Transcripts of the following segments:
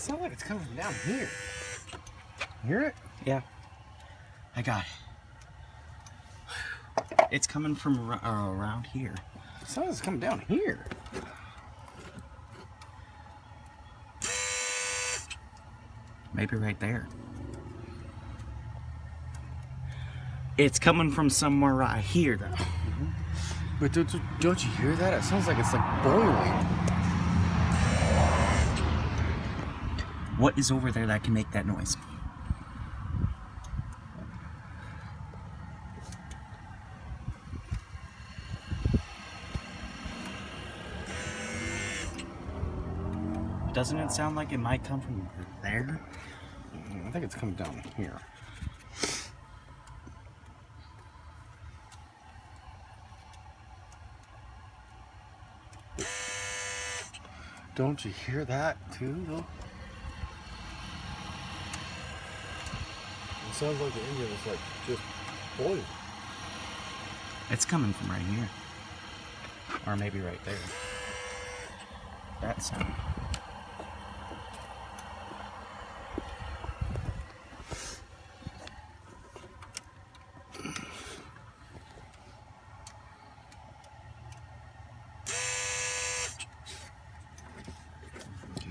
sounds like it's coming from down here. Hear it? Yeah. I got it. It's coming from around here. It sounds like it's coming down here. Maybe right there. It's coming from somewhere right here, though. Mm-hmm. But don't you hear that? It sounds like it's like boiling. What is over there that can make that noise? Doesn't it sound like it might come from there? I think it's coming down here. Don't you hear that too, though? It sounds like the engine is like just boiling. It's coming from right here. Or maybe right there. That sound.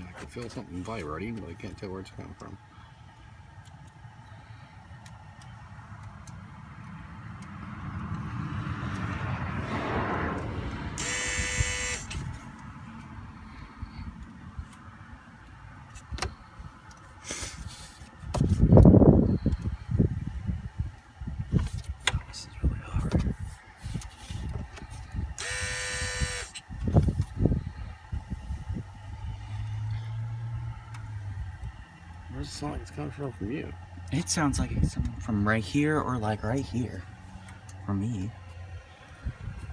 I can feel something vibrating, but I can't tell where it's coming from. This is really hard. Where's the sound like it's coming from you? It sounds like it's coming from right here or like right here. For me.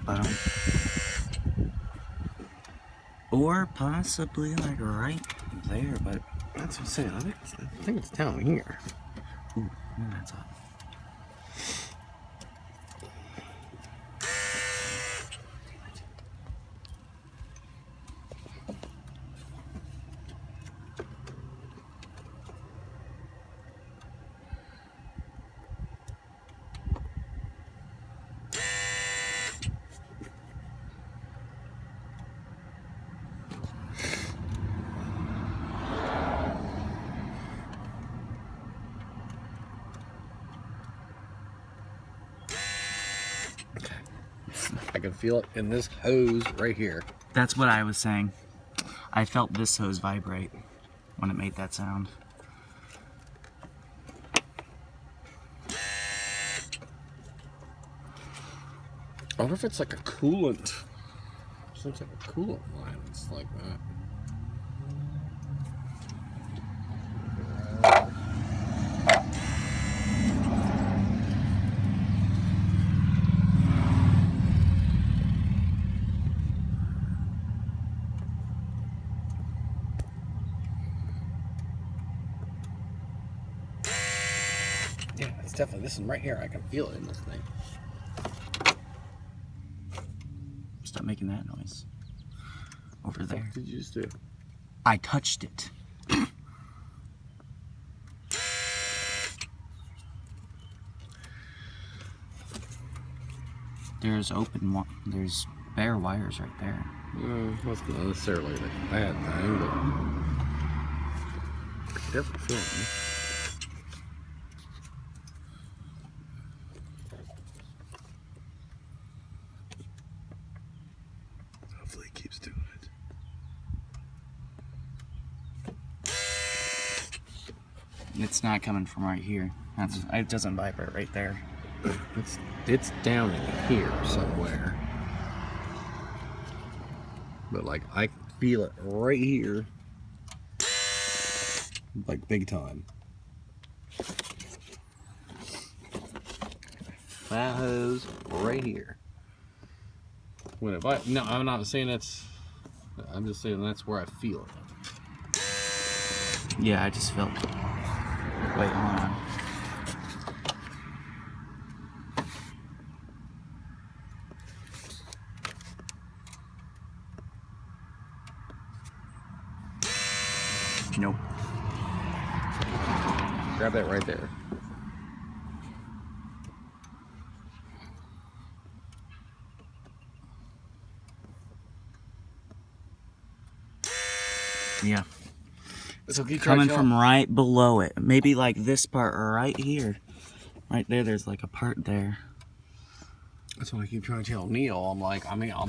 But or possibly like right there, but That's what I'm saying. I think it's down here. ooh, that's up. I can feel it in this hose right here. That's what I was saying. I felt this hose vibrate when it made that sound. I wonder if it's like a coolant. Seems like a coolant line. It's like that. Yeah, it's definitely this one right here. I can feel it in this thing. Stop making that noise. Over there. What did you just do? I touched it. There's bare wires right there. No, that's not necessarily a bad thing, but I can definitely feel it. Hopefully it keeps doing it. It's not coming from right here. It doesn't vibrate right there. It's down in here somewhere. But like I can feel it right here. Like big time. That hose right here. When it no, I'm not saying that's. I'm just saying that's where I feel it. Yeah, I just felt. Wait, hold on. Nope. Grab that right there. Yeah. So keep Coming from right below it. Maybe like this part right here. Right there, there's like a part there. That's what I keep trying to tell Neil. I'm like, I mean,